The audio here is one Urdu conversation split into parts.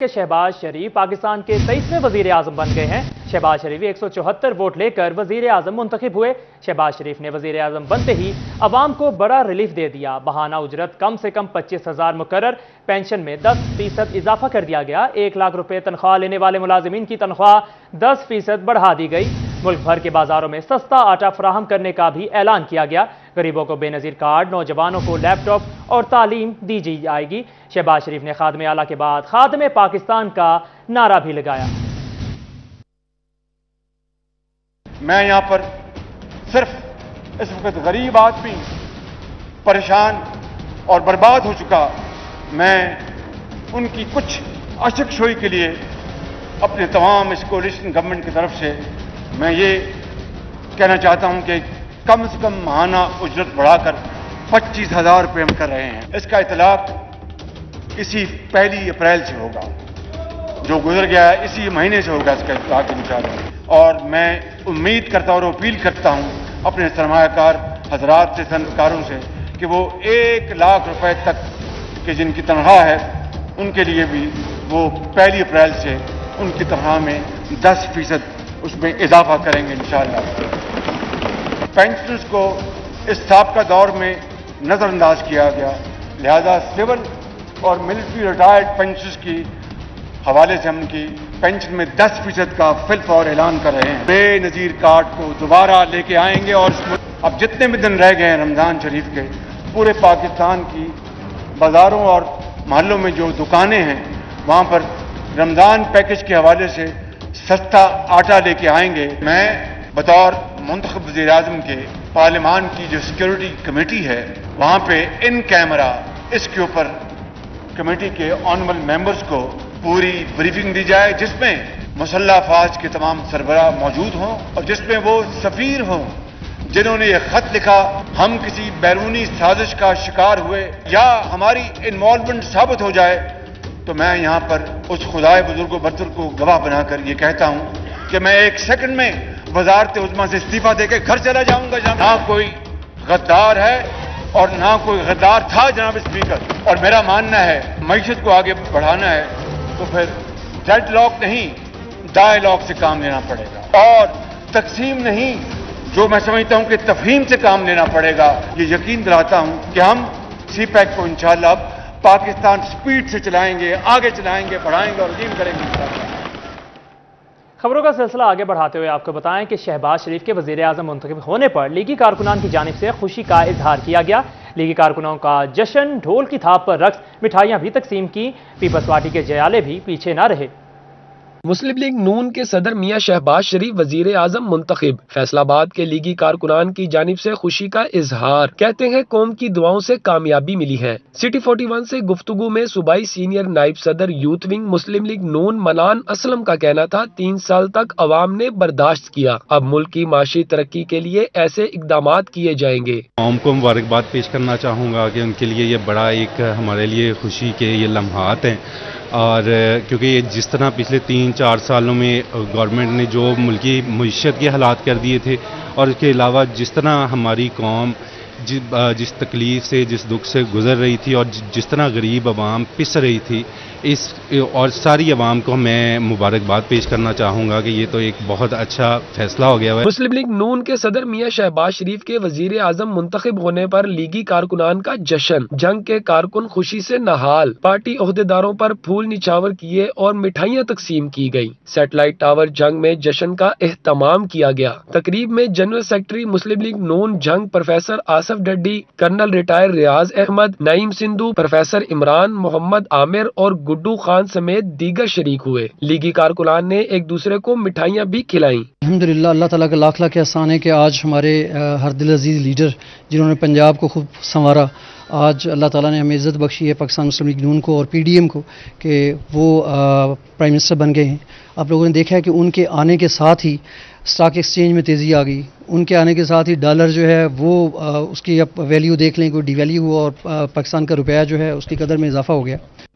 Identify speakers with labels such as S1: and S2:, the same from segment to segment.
S1: کہ شہباز شریف پاکستان کے 23ویں وزیر اعظم بن گئے ہیں۔ شہباز شریف 174 ووٹ لے کر وزیر اعظم منتخب ہوئے۔ شہباز شریف نے وزیر اعظم بنتے ہی عوام کو بڑا ریلیف دے دیا۔ بہانہ اجرت کم سے کم 25,000 مقرر، پینشن میں 10% اضافہ کر دیا گیا۔ 1 لاکھ روپے تنخواہ لینے والے ملازمین کی تنخواہ 10% بڑھا دی گئی۔ ملک بھر کے بازاروں میں سستا آٹا فراہم کرنے کا بھی اعلان کیا گیا۔ غریبوں کو بے نظیر کارڈ، نوجوانوں کو لیپ ٹاپ اور تعلیم دی جائے گی۔ شہباز شریف نے خادم اعلیٰ کے بعد خادم پاکستان کا نعرہ بھی لگایا۔
S2: میں یہاں پر صرف اس وقت غریب آدمی، پریشان اور برباد ہو چکا، میں ان کی کچھ اشک شوئی کے لیے اپنے تمام اس کولیشن گورنمنٹ کی طرف سے میں یہ کہنا چاہتا ہوں کہ کم سے کم ماہانہ اجرت بڑھا کر 25,000 روپے ہم کر رہے ہیں۔ اس کا اطلاق اسی 1 اپریل سے ہوگا، جو گزر گیا ہے اسی مہینے سے ہوگا اس کا اطلاق انشاءاللہ۔ اور میں امید کرتا ہوں اور اپیل کرتا ہوں اپنے سرمایہ کار حضرات سے، صنعت کاروں سے، کہ وہ 1 لاکھ روپے تک کہ جن کی تنخواہ ہے ان کے لیے بھی وہ 1 اپریل سے ان کی تنخواہ میں 10% اس میں اضافہ کریں گے انشاءاللہ۔ پینشنرز کو اس سابقہ دور میں نظر انداز کیا گیا، لہذا سول اور ملٹری ریٹائرڈ پینشنرز کی حوالے سے ہم کی پینشن میں 10% کا فی الفور اعلان کر رہے ہیں۔ بے نظیر کارڈ کو دوبارہ لے کے آئیں گے، اور اب جتنے بھی دن رہ گئے ہیں رمضان شریف کے، پورے پاکستان کی بازاروں اور محلوں میں جو دکانیں ہیں وہاں پر رمضان پیکج کے حوالے سے سستا آٹا لے کے آئیں گے۔ میں بطور منتخب وزیر اعظم کے پارلیمان کی جو سیکیورٹی کمیٹی ہے وہاں پہ ان کیمرہ اس کے اوپر کمیٹی کے آنریبل ممبرز کو پوری بریفنگ دی جائے، جس میں مسلح افواج کے تمام سربراہ موجود ہوں اور جس میں وہ سفیر ہوں جنہوں نے یہ خط لکھا ہم کسی بیرونی سازش کا شکار ہوئے یا ہماری انوالومنٹ ثابت ہو جائے تو میں یہاں پر اس خدائے بزرگ و برتر کو گواہ بنا کر یہ کہتا ہوں کہ میں 1 سیکنڈ میں وزارت عظمیٰ سے استعفیٰ دے کے گھر چلا جاؤں گا۔ نہ کوئی غدار ہے اور نہ کوئی غدار تھا جناب اسپیکر، اور میرا ماننا ہے معیشت کو آگے بڑھانا ہے تو پھر ڈیڈ لاک نہیں ڈائیلاگ سے کام لینا پڑے گا، اور تقسیم نہیں، جو میں سمجھتا ہوں کہ تفہیم سے کام لینا پڑے گا۔ یہ یقین دلاتا ہوں کہ ہم سی پیک کو انشاءاللہ اب پاکستان سپیڈ سے چلائیں گے، آگے چلائیں گے، بڑھائیں گے اور عظیم کریں گے انشاءاللہ۔
S1: خبروں کا سلسلہ آگے بڑھاتے ہوئے آپ کو بتائیں کہ شہباز شریف کے وزیر اعظم منتخب ہونے پر لیگی کارکنان کی جانب سے خوشی کا اظہار کیا گیا۔ لیگی کارکنوں کا جشن، ڈھول کی تھاپ پر رقص، مٹھائیاں بھی تقسیم کی۔ پیپلز پارٹی کے جیالے بھی پیچھے نہ رہے۔
S3: مسلم لیگ نون کے صدر میاں شہباز شریف وزیر اعظم منتخب، فیصل آباد کے لیگی کارکنان کی جانب سے خوشی کا اظہار، کہتے ہیں قوم کی دعاؤں سے کامیابی ملی ہے۔ سٹی 41 سے گفتگو میں صوبائی سینئر نائب صدر یوتھ ونگ مسلم لیگ نون منان اسلم کا کہنا تھا 3 سال تک عوام نے برداشت کیا، اب ملک کی معاشی ترقی کے لیے ایسے اقدامات کیے جائیں گے۔
S4: قوم کو مبارکباد پیش کرنا چاہوں گا کہ ان کے لیے یہ بڑا ایک ہمارے لیے خوشی کے یہ لمحات ہیں، اور کیونکہ یہ جس طرح پچھلے 3-4 سالوں میں گورنمنٹ نے جو ملکی معیشت کے حالات کر دیے تھے، اور اس کے علاوہ جس طرح ہماری قوم جس تکلیف سے، جس دکھ سے گزر رہی تھی، اور جس طرح غریب عوام پس رہی تھی، اور ساری عوام کو میں مبارکباد پیش کرنا چاہوں گا کہ یہ تو ایک بہت اچھا فیصلہ ہو گیا ہے۔
S3: مسلم لیگ نون کے صدر میاں شہباز شریف کے وزیر اعظم منتخب ہونے پر لیگی کارکنان کا جشن، جنگ کے کارکن خوشی سے نہال، پارٹی عہدیداروں پر پھول نچھاور کیے اور مٹھائیاں تقسیم کی گئی۔ سیٹلائٹ ٹاور جنگ میں جشن کا اہتمام کیا گیا۔ تقریب میں جنرل سیکرٹری مسلم لیگ نون جنگ professor Asif ڈڈی، colonel retire Riyaz Ahmad, نعیم سندھو، پروفیسر عمران محمد عامر اور گڈو خان سمیت دیگر شریک ہوئے۔ لیگی کارکنان نے ایک دوسرے کو مٹھائیاں بھی کھلائیں۔
S5: الحمدللہ اللہ تعالیٰ کا لاکھ لاکھ احسان ہے کہ آج ہمارے ہر دل عزیز لیڈر جنہوں نے پنجاب کو خوب سنوارا، آج اللہ تعالیٰ نے ہمیں عزت بخشی ہے پاکستان مسلم لیگ نون کو اور پی ڈی ایم کو کہ وہ پرائم منسٹر بن گئے ہیں۔ آپ لوگوں نے دیکھا ہے کہ ان کے آنے کے ساتھ ہی اسٹاک ایکسچینج میں تیزی آ گئی، ان کے آنے کے ساتھ ہی ڈالر جو ہے وہ اس کی اب ویلیو دیکھ لیں، کوئی ڈی ویلیو ہوا اور پاکستان کا روپیہ جو ہے اس کی قدر میں اضافہ ہو گیا۔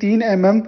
S6: 3 mm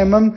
S6: mm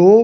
S6: 2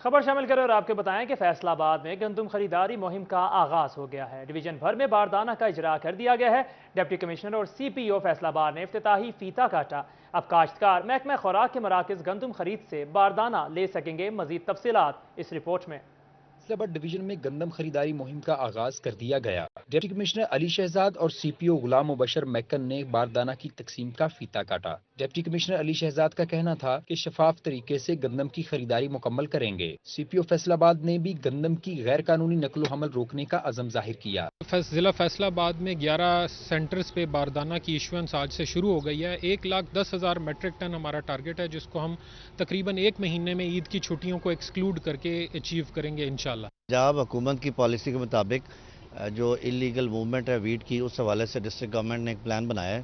S1: خبر شامل کریں اور آپ کو بتائیں کہ فیصلہ آباد میں گندم خریداری مہم کا آغاز ہو گیا ہے۔ ڈویژن بھر میں باردانہ کا اجراء کر دیا گیا ہے۔ ڈپٹی کمشنر اور سی پی او فیصلہ آباد نے افتتاحی فیتا کاٹا۔ اب کاشتکار محکمہ خوراک کے مراکز گندم خرید سے باردانہ لے سکیں گے۔ مزید تفصیلات اس رپورٹ میں۔
S7: فیصلہ آباد ڈویژن میں گندم خریداری مہم کا آغاز کر دیا گیا۔ ڈپٹی کمشنر علی شہزاد اور سی پی او غلام مبشر میکن نے باردانہ کی تقسیم کا فیتا کاٹا۔ ڈپٹی کمشنر علی شہزاد کا کہنا تھا کہ شفاف طریقے سے گندم کی خریداری مکمل کریں گے۔ سی پی او فیصلہ آباد نے بھی گندم کی غیر قانونی نقل و حمل روکنے کا عزم ظاہر کیا۔
S8: ضلع فیصلہ آباد میں 11 سینٹرز پہ باردانہ کی ایشوئنس آج سے شروع ہو گئی ہے۔ 1,10,000 میٹرک ٹن ہمارا ٹارگٹ ہے، جس کو ہم تقریباً 1 مہینے میں عید کی چھٹیوں کو ایکسکلوڈ کر کے اچیو کریں گے انشاءاللہ۔
S9: پنجاب حکومت کی پالیسی کے مطابق جو انلیگل موومنٹ ہے ویٹ کی، اس حوالے سے ڈسٹرکٹ گورنمنٹ نے ایک پلان بنایا ہے۔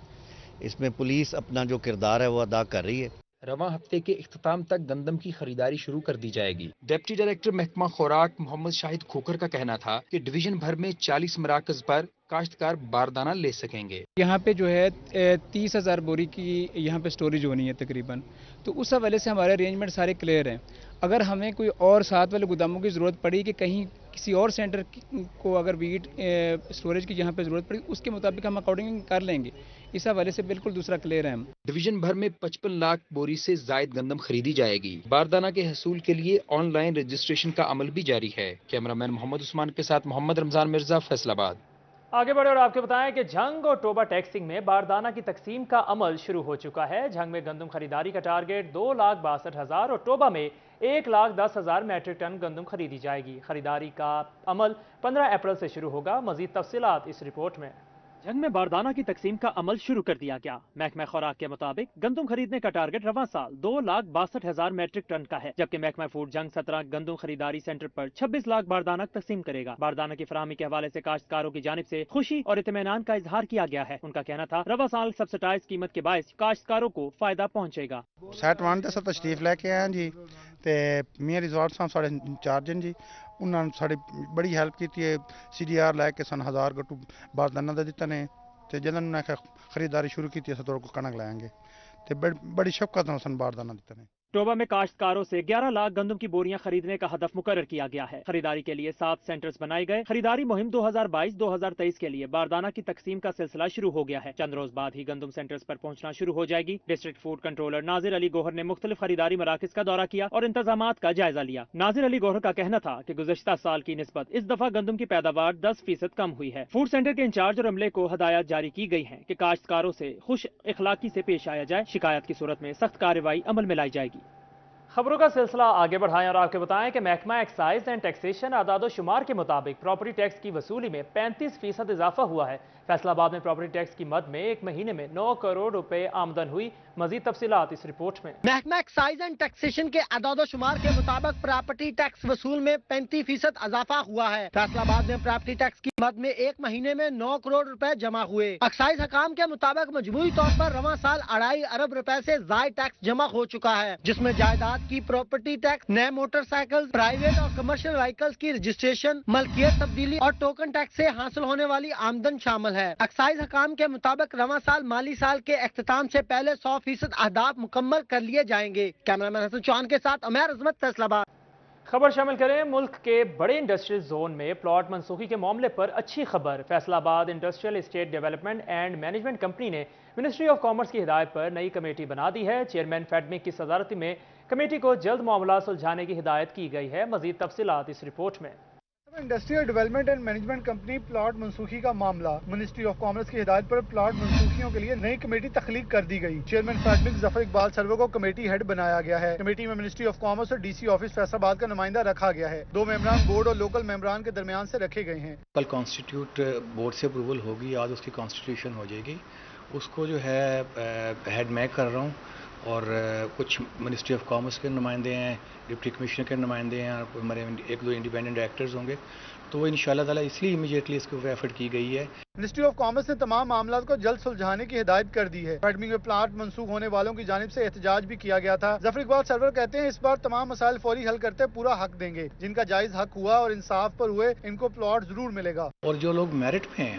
S9: اس میں پولیس اپنا جو کردار ہے وہ ادا کر رہی ہے۔
S7: رواں ہفتے کے اختتام تک گندم کی خریداری شروع کر دی جائے گی۔ ڈپٹی ڈائریکٹر محکمہ خوراک محمد شاہد کھوکر کا کہنا تھا کہ ڈویژن بھر میں 40 مراکز پر کاشتکار باردانہ لے سکیں گے۔
S10: یہاں پہ جو ہے 30,000 بوری کی یہاں پہ سٹوریج ہونی ہے تقریباً، تو اس حوالے سے ہمارے ارینجمنٹ سارے کلیئر ہیں۔ اگر ہمیں کوئی اور ساتھ والے گوداموں کی ضرورت پڑی کہ کہیں کسی اور سینٹر کو اگر ویٹ سٹوریج کی جہاں پہ ضرورت پڑی، اس کے مطابق ہم اکارڈنگ کر لیں گے۔ اس حوالے سے بالکل دوسرا کلیئر ہے ہم۔
S7: ڈویژن بھر میں 55 لاکھ بوری سے زائد گندم خریدی جائے گی۔ باردانہ کے حصول کے لیے آن لائن رجسٹریشن کا عمل بھی جاری ہے۔ کیمرامین محمد عثمان کے ساتھ محمد رمضان مرزا، فیصل آباد۔
S1: آگے بڑھے اور آپ کو بتائیں کہ جھنگ اور ٹوبہ ٹیکسنگ میں باردانہ کی تقسیم کا عمل شروع ہو چکا ہے۔ جھنگ میں گندم خریداری کا ٹارگٹ 2,62,000 اور ٹوبہ میں 1,10,000 میٹرک ٹن گندم خریدی جائے گی۔ خریداری کا عمل 15 اپریل سے شروع ہوگا۔ مزید تفصیلات اس رپورٹ میں۔ جھنگ میں باردانہ کی تقسیم کا عمل شروع کر دیا گیا۔ محکمہ خوراک کے مطابق گندم خریدنے کا ٹارگٹ رواں سال 2,62,000 میٹرک ٹن کا ہے، جبکہ محکمہ فوڈ جھنگ 17 گندم خریداری سینٹر پر 26 لاکھ باردانہ تقسیم کرے گا۔ باردانہ کی فراہمی کے حوالے سے کاشتکاروں کی جانب سے خوشی اور اطمینان کا اظہار کیا گیا ہے۔ ان کا کہنا تھا رواں سال سبسڈائز قیمت کے باعث کاشتکاروں کو فائدہ پہنچے گا۔
S11: سیٹ 1 تے تشریف لے کے آئے جی تے میاں ریزورٹ صاحب ساڑے انچارج ہیں جی، انہوں نے ساری بڑی ہیلپ کی ہے۔ سی ڈی آر لے کے سن 1000 گٹو باردانہ دے دیتا نے تے جنہوں نے خریداری شروع کی تھی تو کنک لائیں گے تے بڑی شفقت نال سن باردانہ دیتا نے۔
S1: ٹوبہ میں کاشتکاروں سے 11 لاکھ گندم کی بوریاں خریدنے کا ہدف مقرر کیا گیا ہے۔ خریداری کے لیے 7 سینٹرز بنائے گئے۔ خریداری مہم 2022-2023 کے لیے باردانہ کی تقسیم کا سلسلہ شروع ہو گیا ہے۔ چند روز بعد ہی گندم سینٹرز پر پہنچنا شروع ہو جائے گی۔ ڈسٹرکٹ فوڈ کنٹرولر ناظر علی گوہر نے مختلف خریداری مراکز کا دورہ کیا اور انتظامات کا جائزہ لیا۔ ناظر علی گوہر کا کہنا تھا کہ گزشتہ سال کی نسبت اس دفعہ گندم کی پیداوار 10% کم ہوئی ہے۔ فوڈ سینٹر کے انچارج اور عملے کو ہدایات جاری کی گئی ہیں کہ کاشتکاروں سے خوش اخلاقی سے پیش آیا جائے۔ شکایت کی صورت میں سخت کارروائی عمل میں لائی جائے گی۔ خبروں کا سلسلہ آگے بڑھائیں اور آپ کو بتائیں کہ محکمہ ایکسائز اینڈ ٹیکسیشن اعداد و شمار کے مطابق پراپرٹی ٹیکس کی وصولی میں 35% اضافہ ہوا ہے۔ فیصلہ آباد میں پراپرٹی ٹیکس کی مد میں ایک مہینے میں 9 کروڑ روپے آمدن ہوئی۔ مزید تفصیلات اس رپورٹ میں۔
S12: محکمہ ایکسائز اینڈ ٹیکسیشن کے اعداد و شمار کے مطابق پراپرٹی ٹیکس وصول میں 35% اضافہ ہوا ہے۔ فیصلہ آباد میں پراپرٹی ٹیکس کی مد میں ایک مہینے میں 9 کروڑ روپے جمع ہوئے۔ ایکسائز حکام کے مطابق مجموعی طور پر رواں سال 2.5 ارب روپے سے زائد ٹیکس جمع ہو چکا ہے، جس میں جائیداد کی پراپرٹی ٹیکس، نئے موٹر سائیکل، پرائیویٹ اور کمرشل وہیکلز کی رجسٹریشن، ملکیت تبدیلی اور ٹوکن ٹیکس سے حاصل ہونے والی آمدن شامل ہے۔ ایکسائز حکام کے مطابق رواں سال مالی سال کے اختتام سے پہلے 100% اہداف مکمل کر لیے جائیں گے۔ کیمرامین حسن چوہان کے ساتھ عمیر عظمت، فیصلہ آباد۔
S1: خبر شامل کریں ملک کے بڑے انڈسٹریل زون میں پلاٹ منسوخی کے معاملے پر اچھی خبر۔ فیصلہ آباد industrial estate development and management company نے منسٹری آف کامرس کی ہدایت پر نئی کمیٹی بنا دی ہے۔ چیئرمین فیڈمک کی صدارت میں کمیٹی کو جلد معاملات سلجھانے کی ہدایت کی گئی ہے۔ مزید تفصیلات اس رپورٹ میں۔
S6: Industrial development and management company plot منسوخی کا معاملہ، منسٹری آف کامرس کی ہدایت پر پلاٹ منسوخیوں کے لیے نئی کمیٹی تخلیق کر دی گئی۔ چیئرمین فیڈمک ظفر اقبال سرور کو کمیٹی ہیڈ بنایا گیا ہے۔ کمیٹی میں منسٹری آف کامرس اور ڈی سی آفس فیصلہ آباد کا نمائندہ رکھا گیا ہے۔ 2 ممبران بورڈ اور لوکل ممبران کے درمیان سے رکھے گئے ہیں۔
S13: کل کانسٹیٹیوٹ بورڈ سے اپروول ہوگی، آج اس کی کانسٹیٹیوشن ہو جائے گی۔ اس کو جو ہے ہیڈ میں کر رہا ہوں اور کچھ منسٹری آف کامرس کے نمائندے ہیں، ڈپٹی کمشنر کے نمائندے ہیں، اور ہمارے 1-2 انڈیپینڈنٹ ڈائریکٹرز ہوں گے، تو وہ انشاءاللہ تعالیٰ اس لیے امیجیٹلی اس کے اوپر ایفرٹ کی گئی ہے۔
S6: منسٹری آف کامرس نے تمام معاملات کو جلد سلجھانے کی ہدایت کر دی ہے۔ فیڈمک میں پلاٹ منسوخ ہونے والوں کی جانب سے احتجاج بھی کیا گیا تھا۔ ظفر اقبال سرور کہتے ہیں اس بار تمام مسائل فوری حل کرتے پورا حق دیں گے۔ جن کا جائز حق ہوا اور انصاف پر ہوئے ان کو پلاٹ ضرور ملے گا۔
S13: اور جو لوگ میرٹ پہ ہیں